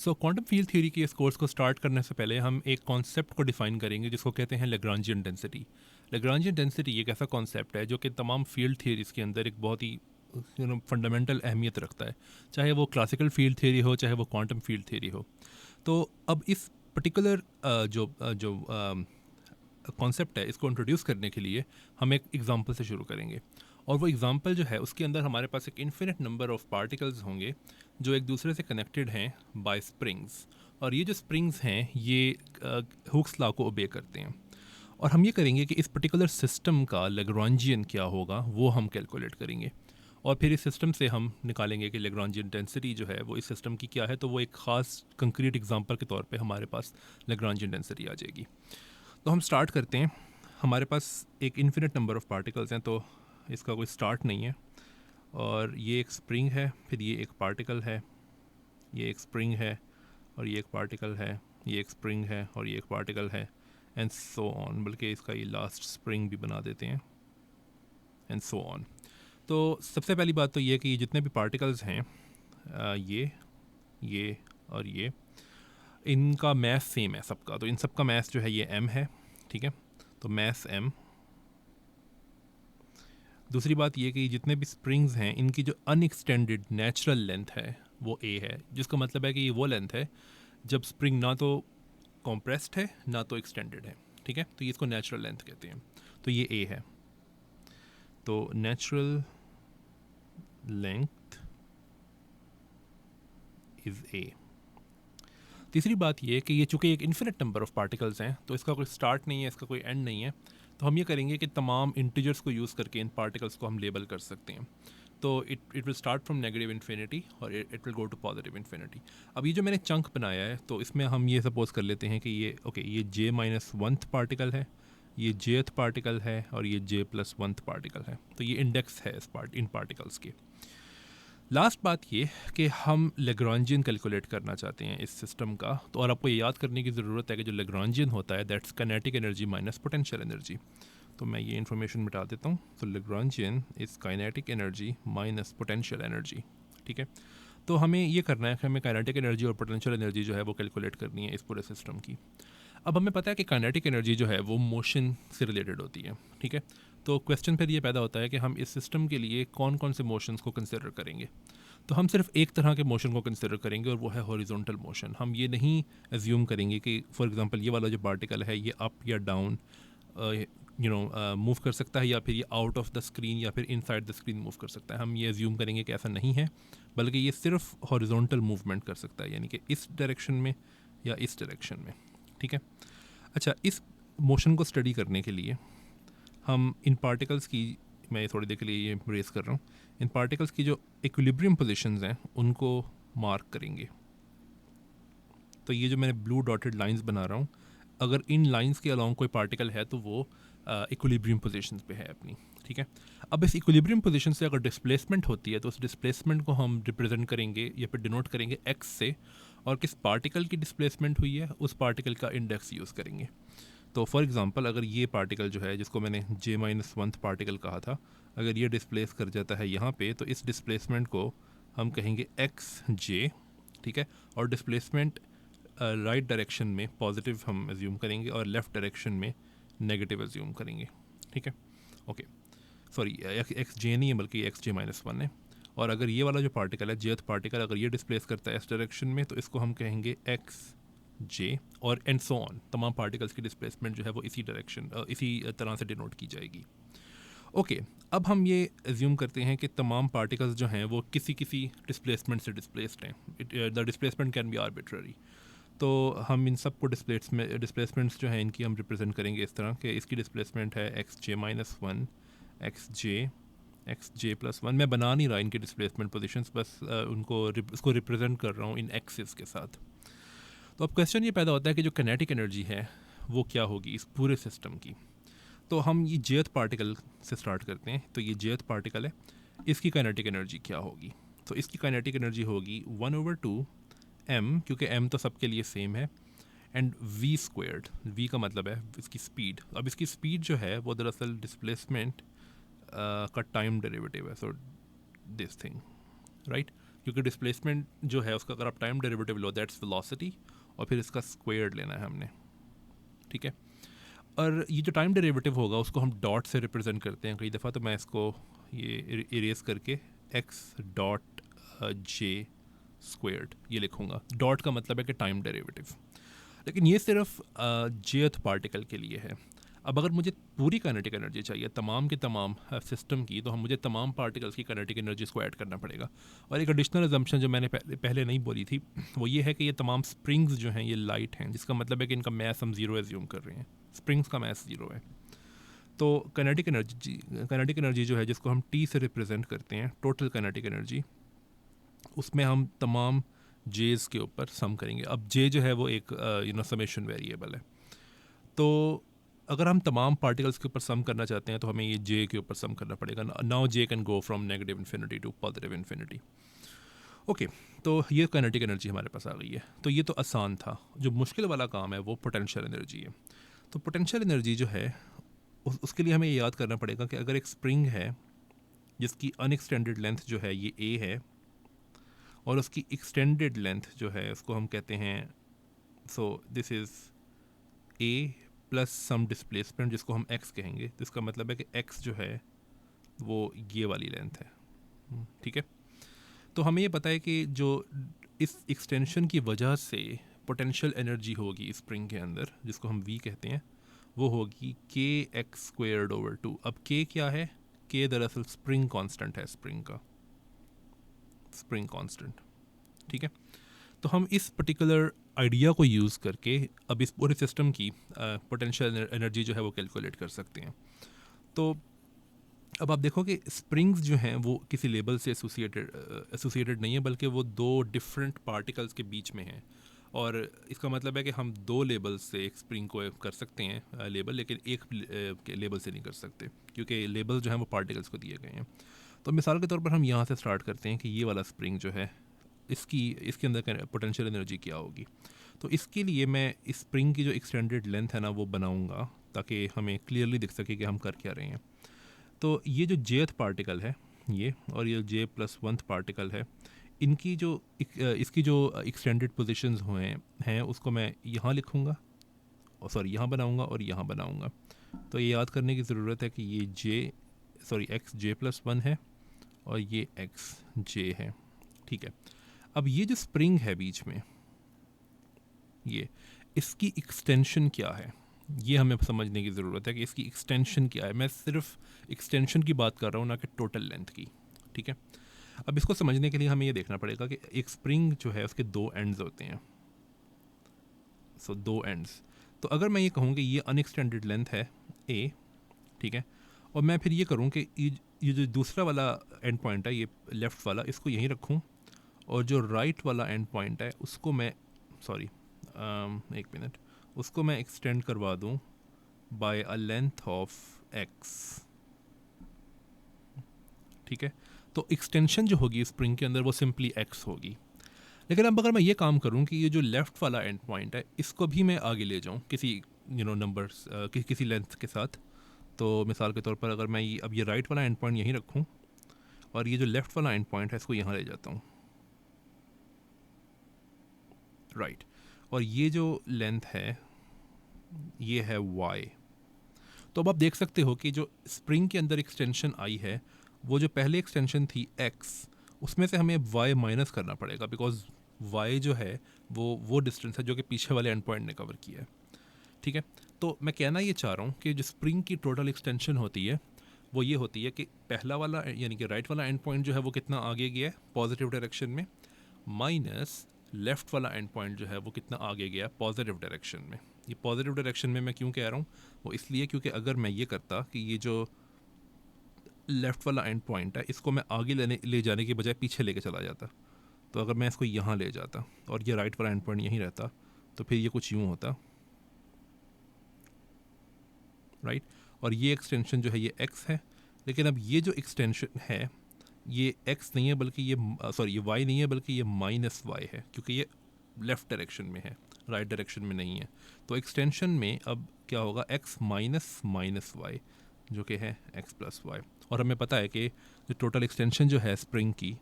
सो quantum field theory के इस course को स्टार्ट करने से पहले हम एक कॉन्सेप्ट को डिफाइन करेंगे जिसको कहते हैं लेग्रांजियन डेंसिटी। लेग्रांजियन डेंसिटी एक ऐसा कॉन्सेप्ट है जो कि तमाम फील्ड थ्योरीज के अंदर एक बहुत ही फंडामेंटल अहमियत रखता है, चाहे वो क्लासिकल फील्ड थ्योरी हो चाहे वो क्वांटम फील्ड थ्योरी हो। तो अब इस पर्टिकुलर जो कॉन्सेप्ट है इसको इंट्रोड्यूस करने के लिए हम एक एग्जांपल से शुरू करेंगे, और वो एग्जांपल जो है उसके अंदर हमारे पास एक इन्फिनिट नंबर ऑफ पार्टिकल्स होंगे जो एक दूसरे से कनेक्टेड हैं बाय स्प्रिंग्स। और ये जो स्प्रिंग्स हैं ये हुक्स लॉ को ओबे करते हैं। और हम ये करेंगे कि इस पर्टिकुलर सिस्टम का लेग्रांजियन क्या होगा वो हम कैलकुलेट करेंगे, और फिर इस सिस्टम से हम निकालेंगे कि लेग्रांजियन डेंसिटी जो है वो इस सिस्टम की क्या है। तो वो एक ख़ास कंक्रीट एग्जांपल के तौर पे हमारे पास लेग्रांजियन डेंसिटी आ जाएगी। तो हम स्टार्ट करते हैं। हमारे पास एक इन्फिनिट नंबर ऑफ पार्टिकल्स हैं, तो इसका कोई स्टार्ट नहीं है। और ये एक स्प्रिंग है, फिर ये एक पार्टिकल है, ये एक स्प्रिंग है, और ये एक पार्टिकल है, ये एक स्प्रिंग है, और ये एक पार्टिकल है, एंड सो ऑन। बल्कि इसका ये लास्ट स्प्रिंग भी बना देते हैं, एंड सो ऑन। तो सबसे पहली बात तो ये कि जितने भी पार्टिकल्स हैं ये और ये, इनका मैस सेम है सबका। तो इन सबका मैस जो है ये m है, ठीक है। तो मैस m। दूसरी बात ये कि जितने भी स्प्रिंग्स हैं इनकी जो अनएक्सटेंडेड नेचुरल लेंथ है वो a है, जिसका मतलब है कि ये वो लेंथ है जब स्प्रिंग ना तो कॉम्प्रेस्ड है ना तो एक्सटेंडेड है, ठीक है। तो ये इसको नेचुरल लेंथ कहते हैं। तो ये a है, तो नेचुरल लेंथ इज़ a। तीसरी बात ये कि ये चूँकि एक इन्फिनिट नंबर ऑफ पार्टिकल्स हैं तो इसका कोई स्टार्ट नहीं है, इसका कोई एंड नहीं है। तो हम ये करेंगे कि तमाम इंटीजर्स को यूज़ करके इन पार्टिकल्स को हम लेबल कर सकते हैं। तो it will start from negative infinity और it will go to positive infinity. अब ये जो मैंने चंक बनाया है तो इसमें हम ये सपोज कर लेते हैं कि ये ये j माइनस वंथ पार्टिकल है, ये jth पार्टिकल है, और ये j प्लस वंथ पार्टिकल है। तो ये इंडेक्स है इन पार्टिकल्स के। लास्ट बात ये कि हम लेग्रांजियन कैलकुलेट करना चाहते हैं इस सिस्टम का। तो और आपको ये याद करने की ज़रूरत है कि जो लेग्रांजियन होता है that's kinetic energy minus potential energy. तो मैं ये इन्फॉर्मेशन मिटा देता हूँ। तो Lagrangian is kinetic energy minus potential energy, ठीक है। तो हमें ये करना है कि हमें काइनेटिक एनर्जी और पोटेंशियल एनर्जी जो है वो कैलकुलेट करनी है इस पूरे सिस्टम की। अब हमें पता है कि काइनेटिक एनर्जी जो है वो मोशन से रिलेटेड होती है, ठीक है। तो क्वेश्चन फिर ये पैदा होता है कि हम इस सिस्टम के लिए कौन कौन से मोशंस को कंसिडर करेंगे। तो हम सिर्फ एक तरह के मोशन को कंसिडर करेंगे और वो है हॉरिजॉन्टल मोशन। हम ये नहीं एज्यूम करेंगे कि फॉर एग्जांपल ये वाला जो पार्टिकल है ये अप या डाउन मूव कर सकता है, या फिर ये आउट ऑफ द स्क्रीन या फिर इनसाइड द स्क्रीन मूव कर सकता है। हम ये एज्यूम करेंगे कि ऐसा नहीं है, बल्कि ये सिर्फ हॉरिजॉन्टल मूवमेंट कर सकता है, यानी कि इस डायरेक्शन में या इस डायरेक्शन में, ठीक है। अच्छा, इस मोशन को स्टडी करने के लिए हम इन पार्टिकल्स की, मैं थोड़ी देर के लिए ये रेस कर रहा हूँ, इन पार्टिकल्स की जो इक्विलिब्रियम पोजीशंस हैं उनको मार्क करेंगे। तो ये जो मैंने ब्लू डॉटेड लाइंस बना रहा हूँ, अगर इन लाइंस के अलाउंग कोई पार्टिकल है तो वो इक्विलिब्रियम पोजीशंस पे है अपनी, ठीक है। अब इस इक्विलिब्रियम पोजीशन से अगर डिस्प्लेसमेंट होती है तो उस डिस्प्लेसमेंट को हम रिप्रेजेंट करेंगे या फिर डिनोट करेंगे x से, और किस पार्टिकल की डिस्प्लेसमेंट हुई है उस पार्टिकल का इंडेक्स यूज़ करेंगे। तो फॉर एग्जांपल अगर ये पार्टिकल जो है जिसको मैंने j माइनस वंथ पार्टिकल कहा था, अगर ये डिस्प्लेस कर जाता है यहाँ पे तो इस डिस्प्लेसमेंट को हम कहेंगे xj, ठीक है। और डिस्प्लेसमेंट राइट डायरेक्शन में पॉजिटिव हम एज्यूम करेंगे और लेफ़्ट डायरेक्शन में नेगेटिव एज्यूम करेंगे, ठीक है। ओके, सॉरी xj नहीं है बल्कि xj माइनस वन है। और अगर ये वाला जो पार्टिकल है jth पार्टिकल अगर ये डिस्प्लेस करता है इस डायरेक्शन में तो इसको हम कहेंगे xj, और एंड सो ऑन। तमाम पार्टिकल्स की डिस्प्लेसमेंट जो है वो इसी डायरेक्शन इसी तरह से डिनोट की जाएगी। ओके, अब हम ये एज्यूम करते हैं कि तमाम पार्टिकल्स जो हैं वो किसी किसी डिस्प्लेसमेंट से डिस्प्लेस्ड हैं। The displacement can be arbitrary. तो हम इन सब को डिस्प्लेसमेंट्स जो हैं इनकी हम रिप्रेजेंट करेंगे इस तरह कि इसकी डिस्प्लेसमेंट है xj minus one, xj plus one. मैं बना नहीं रहा इनकी डिस्प्लेसमेंट पोजीशंस, बस उसको रिप्रेजेंट कर रहा हूँ इन एक्सिस के साथ। तो अब क्वेश्चन ये पैदा होता है कि जो काइनेटिक एनर्जी है वो क्या होगी इस पूरे सिस्टम की। तो हम ये jth पार्टिकल से स्टार्ट करते हैं। तो ये jth पार्टिकल है, इसकी काइनेटिक एनर्जी क्या होगी। तो इसकी काइनेटिक एनर्जी होगी 1/2 m, क्योंकि m तो सबके लिए सेम है, एंड v स्क्वेयर्ड। v का मतलब है इसकी स्पीड। अब इसकी स्पीड जो है वो दरअसल डिस्प्लेसमेंट का टाइम डेरिवेटिव है, सो दिस थिंग, राइट। क्योंकि डिस्प्लेसमेंट जो है उसका अगर आप time derivative low that's velocity, और फिर इसका स्क्वायर्ड लेना है हमने, ठीक है। और ये जो टाइम डेरिवेटिव होगा उसको हम डॉट से रिप्रेजेंट करते हैं कई दफ़ा, तो मैं इसको ये इरेज करके एक्स डॉट जे स्क्वायर्ड ये लिखूंगा। डॉट का मतलब है कि टाइम डेरिवेटिव, लेकिन ये सिर्फ जेथ पार्टिकल के लिए है। अब अगर मुझे पूरी काइनेटिक एनर्जी चाहिए तमाम के तमाम सिस्टम की, तो हम मुझे तमाम पार्टिकल्स की काइनेटिक एनर्जी को ऐड करना पड़ेगा। और एक एडिशनल एजम्पशन जो मैंने पहले नहीं बोली थी वो ये है कि ये तमाम स्प्रिंग्स जो हैं ये लाइट हैं, जिसका मतलब है कि इनका मैस हम ज़ीरो एज्यूम कर रहे हैं। स्प्रिंग्स का मैस ज़ीरो है। तो काइनेटिक एनर्जी जो है जिसको हम टी से रिप्रेजेंट करते हैं, टोटल काइनेटिक एनर्जी, उसमें हम तमाम जेज़ के ऊपर सम करेंगे। अब जे जो है वो एक समेशन वेरिएबल है, तो अगर हम तमाम पार्टिकल्स के ऊपर सम करना चाहते हैं तो हमें ये जे के ऊपर सम करना पड़ेगा। Now J can go from negative infinity to positive infinity. Okay, तो ये काइनेटिक एनर्जी हमारे पास आ गई है। तो ये तो आसान था। जो मुश्किल वाला काम है वो पोटेंशियल एनर्जी है। तो पोटेंशियल एनर्जी जो है उसके लिए हमें ये याद करना पड़ेगा कि अगर एक स्प्रिंग है जिसकी अनएक्सटेंडेड लेंथ जो है ये ए है, और उसकी एक्सटेंडेड लेंथ जो है उसको हम कहते हैं, so this is a plus sum displacement जिसको हम एक्स कहेंगे। तो इसका मतलब है कि एक्स जो है वो ये वाली लेंथ है, ठीक है। तो हमें ये पता है कि जो इस एक्सटेंशन की वजह से पोटेंशियल एनर्जी होगी स्प्रिंग के अंदर, जिसको हम वी कहते हैं, वो होगी के एक्स स्क्वेयर्ड ओवर टू। अब के क्या है? के दरअसल स्प्रिंग कांस्टेंट है, स्प्रिंग का स्प्रिंग कांस्टेंट, ठीक है। तो हम इस पर्टिकुलर आइडिया को यूज़ करके अब इस पूरे सिस्टम की पोटेंशियल एनर्जी जो है वो कैलकुलेट कर सकते हैं। तो अब आप देखो कि स्प्रिंग्स जो हैं वो किसी लेबल से एसोसिएटेड नहीं है, बल्कि वो दो डिफरेंट पार्टिकल्स के बीच में हैं। और इसका मतलब है कि हम दो लेबल से एक स्प्रिंग को कर सकते हैं लेबल, लेकिन एक लेबल से नहीं कर सकते, क्योंकि लेबल जो हैं वो पार्टिकल्स को दिए गए हैं। तो मिसाल के तौर पर हम यहाँ से स्टार्ट करते हैं कि ये वाला स्प्रिंग जो है इसके अंदर पोटेंशियल एनर्जी क्या होगी। तो इसके लिए मैं इस स्प्रिंग की जो एक्सटेंडेड लेंथ है ना वो बनाऊंगा, ताकि हमें क्लियरली दिख सके कि हम कर क्या रहे हैं। तो ये जो जेथ पार्टिकल है ये, और ये जे प्लस वंथ पार्टिकल है, इनकी जो इसकी जो एक्सटेंडेड पोजिशंस हुए हैं उसको मैं यहाँ लिखूँगा, और सॉरी यहाँ बनाऊँगा और यहाँ बनाऊँगा। तो ये याद करने की ज़रूरत है कि ये एक्स जे प्लस वन है और ये एक्स जे है, ठीक है। अब ये जो स्प्रिंग है बीच में, ये इसकी एक्सटेंशन क्या है ये हमें समझने की ज़रूरत है कि इसकी एक्सटेंशन क्या है। मैं सिर्फ एक्सटेंशन की बात कर रहा हूँ, ना कि टोटल लेंथ की, ठीक है। अब इसको समझने के लिए हमें ये देखना पड़ेगा कि एक स्प्रिंग जो है उसके दो एंड्स होते हैं, सो दो एंड्स। तो अगर मैं ये कहूँ कि ये अनएक्सटेंडेड लेंथ है ए, ठीक है, और मैं फिर ये करूँ कि ये जो दूसरा वाला एंड पॉइंट है ये लेफ़्ट वाला, इसको यहीं रखूँ, और जो राइट वाला एंड पॉइंट है उसको मैं एक मिनट, उसको मैं एक्सटेंड करवा दूं by a length of X, ठीक है। तो एक्सटेंशन जो होगी स्प्रिंग के अंदर वो सिंपली एक्स होगी। लेकिन अब अगर मैं ये काम करूं कि ये जो लेफ़्ट वाला एंड पॉइंट है इसको भी मैं आगे ले जाऊं किसी नंबर्स किसी लेंथ के साथ, तो मिसाल के तौर पर अगर मैं अब ये राइट वाला एंड पॉइंट यहीं रखूं और ये जो लेफ़्ट वाला एंड पॉइंट है इसको यहाँ ले जाता हूँ, राइट। और ये जो लेंथ है ये है y। तो अब आप देख सकते हो कि जो स्प्रिंग के अंदर एक्सटेंशन आई है, वो जो पहले एक्सटेंशन थी x, उसमें से हमें y माइनस करना पड़ेगा, बिकॉज y जो है वो डिस्टेंस है जो कि पीछे वाले एंड पॉइंट ने कवर किया है, ठीक है। तो मैं कहना ये चाह रहा हूँ कि जो स्प्रिंग की टोटल एक्सटेंशन होती है वो ये होती है कि पहला वाला यानी कि राइट वाला एंड पॉइंट जो है वो कितना आगे गया है पॉजिटिव डायरेक्शन में, माइनस लेफ़्ट वाला एंड पॉइंट जो है वो कितना आगे गया पॉजिटिव डायरेक्शन में। ये पॉजिटिव डायरेक्शन में मैं क्यों कह रहा हूँ, वो इसलिए क्योंकि अगर मैं ये करता कि ये जो लेफ़्ट वाला एंड पॉइंट है इसको मैं आगे ले जाने की बजाय पीछे लेके चला जाता, तो अगर मैं इसको यहाँ ले जाता और ये राइट वाला एंड पॉइंट यहीं रहता, तो फिर ये कुछ यूँ होता, राइट। और ये एक्सटेंशन जो है ये x है, लेकिन अब ये जो एक्सटेंशन है ये x नहीं है बल्कि ये ये y नहीं है बल्कि ये माइनस y है, क्योंकि ये लेफ़्ट डायरेक्शन में है, राइट डायरेक्शन में नहीं है। तो एक्सटेंशन में अब क्या होगा, x माइनस माइनस वाई, जो कि है x प्लस वाई। और हमें पता है कि जो टोटल एक्सटेंशन जो है स्प्रिंग की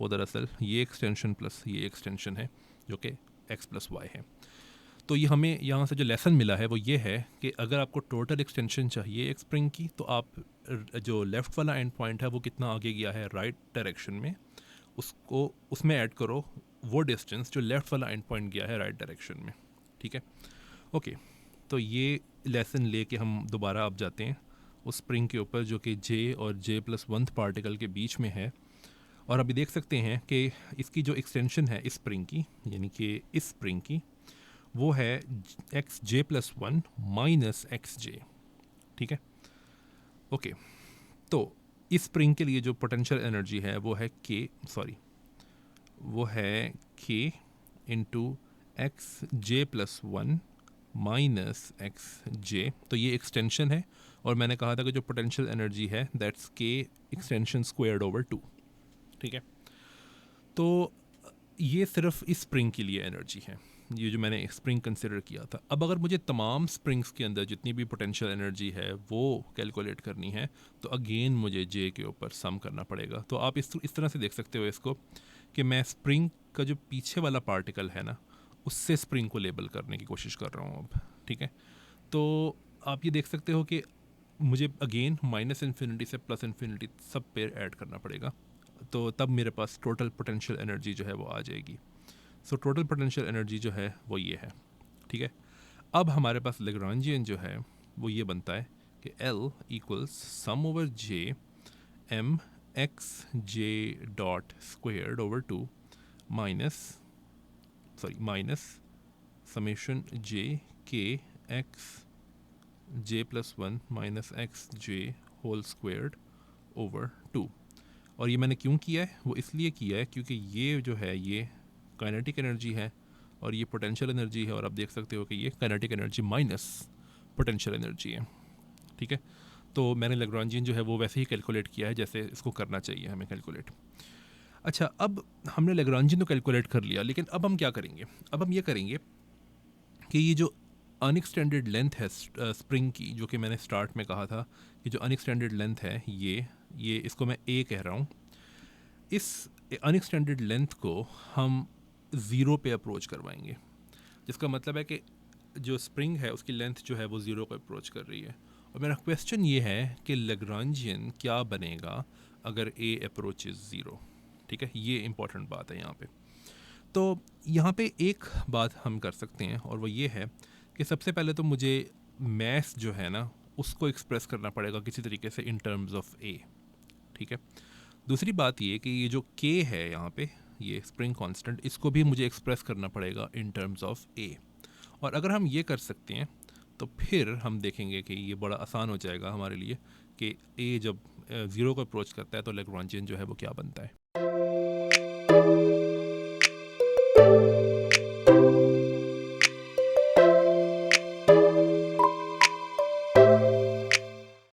वो दरअसल ये एक्सटेंशन प्लस ये एक्सटेंशन है जो कि x प्लस वाई है। तो ये हमें यहाँ से जो लेसन मिला है वो ये है कि अगर आपको टोटल एक्सटेंशन चाहिए एक स्प्रिंग की, तो आप जो लेफ़्ट वाला एंड पॉइंट है वो कितना आगे गया है राइट डायरेक्शन में, उसको उसमें ऐड करो वो डिस्टेंस जो लेफ़्ट वाला एंड पॉइंट गया है राइट डायरेक्शन में। ठीक है, ओके। तो ये लेसन लेके हम दोबारा अब जाते हैं उस स्प्रिंग के ऊपर जो कि j और j+1 पार्टिकल के बीच में है। और अभी देख सकते हैं कि इसकी जो एक्सटेंशन है इस स्प्रिंग की, यानी कि इस स्प्रिंग की, वो है xj+1 माइनस xj। ठीक है, ओके। तो इस स्प्रिंग के लिए जो पोटेंशियल एनर्जी है वो है k into xj+1 minus xj। तो ये एक्सटेंशन है और मैंने कहा था कि जो पोटेंशियल एनर्जी है that's k extension squared over 2। ठीक है, तो ये सिर्फ इस स्प्रिंग के लिए एनर्जी है, ये जो मैंने स्प्रिंग कंसिडर किया था। अब अगर मुझे तमाम स्प्रिंग्स के अंदर जितनी भी पोटेंशियल एनर्जी है वो कैलकुलेट करनी है, तो अगेन मुझे जे के ऊपर सम करना पड़ेगा। तो आप इस तरह से देख सकते हो इसको कि मैं स्प्रिंग का जो पीछे वाला पार्टिकल है ना, उससे स्प्रिंग को लेबल करने की कोशिश कर रहा हूँ अब। ठीक है, तो आप ये देख सकते हो कि मुझे अगेन माइनस इन्फिनिटी से प्लस इन्फिनिटी सब पे ऐड करना पड़ेगा, तो तब मेरे पास टोटल पोटेंशियल एनर्जी जो है वो आ जाएगी। सो टोटल पोटेंशियल एनर्जी जो है वो ये है। ठीक है, अब हमारे पास लैग्रांजियन जो है वो ये बनता है कि L equals sum over j m x j dot squared over 2 minus summation j k x j+1 minus x j whole squared over 2। और ये मैंने क्यों किया है, वो इसलिए किया है क्योंकि ये जो है ये काइनेटिक एनर्जी है और ये पोटेंशियल एनर्जी है, और आप देख सकते हो कि ये kinetic energy minus potential energy है। ठीक है, तो मैंने लैग्रांजियन जो है वो वैसे ही कैलकुलेट किया है जैसे इसको करना चाहिए हमें कैलकुलेट। अच्छा, अब हमने लैग्रांजियन तो कैलकुलेट कर लिया, लेकिन अब हम क्या करेंगे? अब हम ये करेंगे कि ये जो अनएक्सटेंडेड लेंथ है स्प्रिंग की, जो कि मैंने स्टार्ट में कहा था कि जो अनएक्सटेंडेड लेंथ है ये इसको मैं ए कह रहा हूँ, इस अनएक्सटेंडेड लेंथ को हम ज़ीरो पे अप्रोच करवाएंगे, जिसका मतलब है कि जो स्प्रिंग है उसकी लेंथ जो है वो ज़ीरो को अप्रोच कर रही है। और मेरा क्वेश्चन ये है कि लैग्रांजियन क्या बनेगा अगर ए अप्रोच इज़ ज़ीरो। ठीक है, ये इंपॉर्टेंट बात है यहाँ पे। तो यहाँ पे एक बात हम कर सकते हैं और वो ये है कि सबसे पहले तो मुझे मैस जो है ना उसको एक्सप्रेस करना पड़ेगा किसी तरीके से इन टर्म्स ऑफ ए। ठीक है, दूसरी बात ये कि ये जो k है यहाँ पे, ये स्प्रिंग कांस्टेंट, इसको भी मुझे एक्सप्रेस करना पड़ेगा इन टर्म्स ऑफ a। और अगर हम ये कर सकते हैं तो फिर हम देखेंगे कि ये बड़ा आसान हो जाएगा हमारे लिए कि a जब ज़ीरो को अप्रोच करता है तो लैग्रांजियन जो है वो क्या बनता है।